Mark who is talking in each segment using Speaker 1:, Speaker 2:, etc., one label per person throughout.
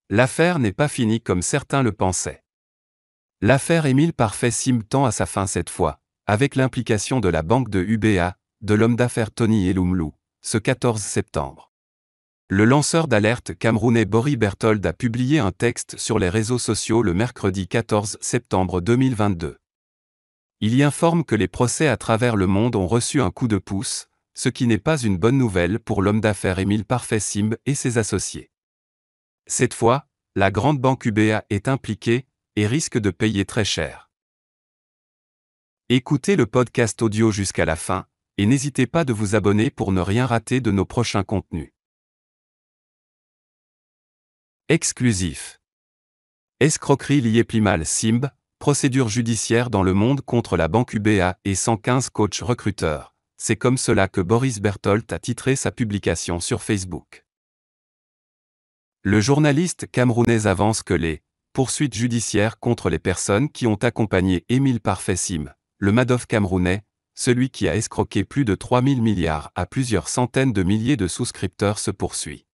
Speaker 1: L'affaire n'est pas finie comme certains le pensaient. L'affaire Émile Parfait Sim tend à sa fin cette fois, avec l'implication de la banque de UBA, de l'homme d'affaires Tony Elumelu, ce 14 septembre. Le lanceur d'alerte camerounais Boris Berthold a publié un texte sur les réseaux sociaux le mercredi 14 septembre 2022. Il y informe que les procès à travers le monde ont reçu un coup de pouce, ce qui n'est pas une bonne nouvelle pour l'homme d'affaires Émile Parfait Sim et ses associés. Cette fois, la grande banque UBA est impliquée et risque de payer très cher. Écoutez le podcast audio jusqu'à la fin, et n'hésitez pas de vous abonner pour ne rien rater de nos prochains contenus. Exclusif. Escroquerie liée Plimal Simb, procédure judiciaire dans le monde contre la banque UBA et 115 coachs recruteurs. C'est comme cela que Boris Berthold a titré sa publication sur Facebook. Le journaliste camerounais avance que les poursuites judiciaires contre les personnes qui ont accompagné Émile Parfait Sim, le Madoff camerounais, celui qui a escroqué plus de 3000 milliards à plusieurs centaines de milliers de souscripteurs se poursuit.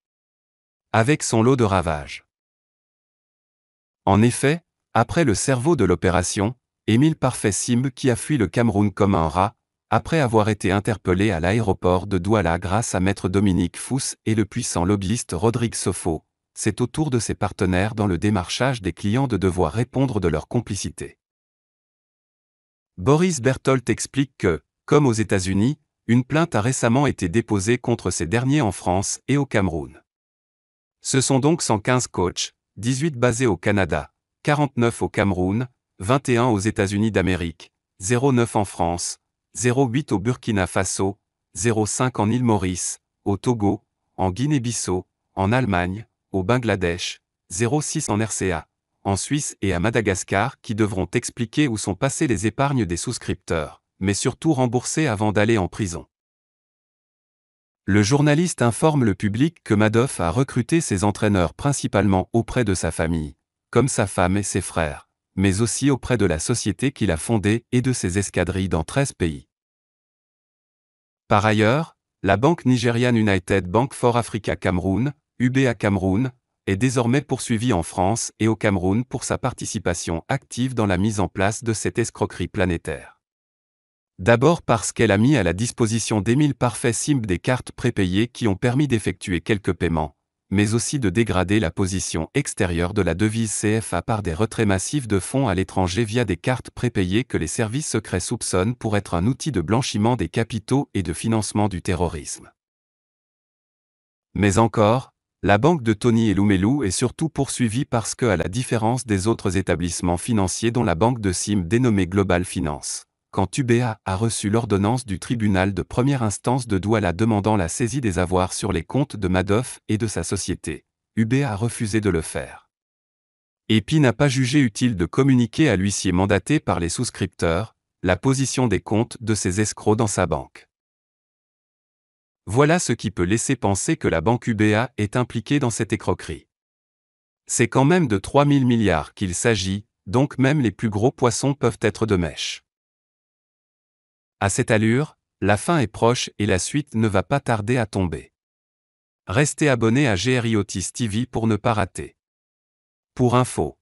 Speaker 1: Avec son lot de ravages. En effet, après le cerveau de l'opération, Émile Parfait Sim qui a fui le Cameroun comme un rat, après avoir été interpellé à l'aéroport de Douala grâce à Maître Dominique Fous et le puissant lobbyiste Rodrigue Sofo, c'est au tour de ses partenaires dans le démarchage des clients de devoir répondre de leur complicité. Boris Berthold explique que, comme aux États-Unis, une plainte a récemment été déposée contre ces derniers en France et au Cameroun. Ce sont donc 115 coachs, 18 basés au Canada, 49 au Cameroun, 21 aux États-Unis d'Amérique, 0,9 en France, 0,8 au Burkina Faso, 0,5 en île Maurice, au Togo, en Guinée-Bissau, en Allemagne, au Bangladesh, 0,6 en RCA, en Suisse et à Madagascar qui devront expliquer où sont passées les épargnes des souscripteurs, mais surtout rembourser avant d'aller en prison. Le journaliste informe le public que Madoff a recruté ses entraîneurs principalement auprès de sa famille, comme sa femme et ses frères, mais aussi auprès de la société qu'il a fondée et de ses escadrilles dans 13 pays. Par ailleurs, la banque nigériane United Bank for Africa Cameroun, UBA Cameroun, est désormais poursuivie en France et au Cameroun pour sa participation active dans la mise en place de cette escroquerie planétaire. D'abord parce qu'elle a mis à la disposition d'Émile Parfait Sim des cartes prépayées qui ont permis d'effectuer quelques paiements, mais aussi de dégrader la position extérieure de la devise CFA par des retraits massifs de fonds à l'étranger via des cartes prépayées que les services secrets soupçonnent pour être un outil de blanchiment des capitaux et de financement du terrorisme. Mais encore, la banque de Tony Elumelu est surtout poursuivie parce que, à la différence des autres établissements financiers dont la banque de Sim dénommée Global Finance, quand UBA a reçu l'ordonnance du tribunal de première instance de Douala demandant la saisie des avoirs sur les comptes de Madoff et de sa société, UBA a refusé de le faire. Et puis n'a pas jugé utile de communiquer à l'huissier mandaté par les souscripteurs la position des comptes de ces escrocs dans sa banque. Voilà ce qui peut laisser penser que la banque UBA est impliquée dans cette escroquerie. C'est quand même de 3000 milliards qu'il s'agit, donc même les plus gros poissons peuvent être de mèche. À cette allure, la fin est proche et la suite ne va pas tarder à tomber. Restez abonné à GRI Otis TV pour ne pas rater. Pour info.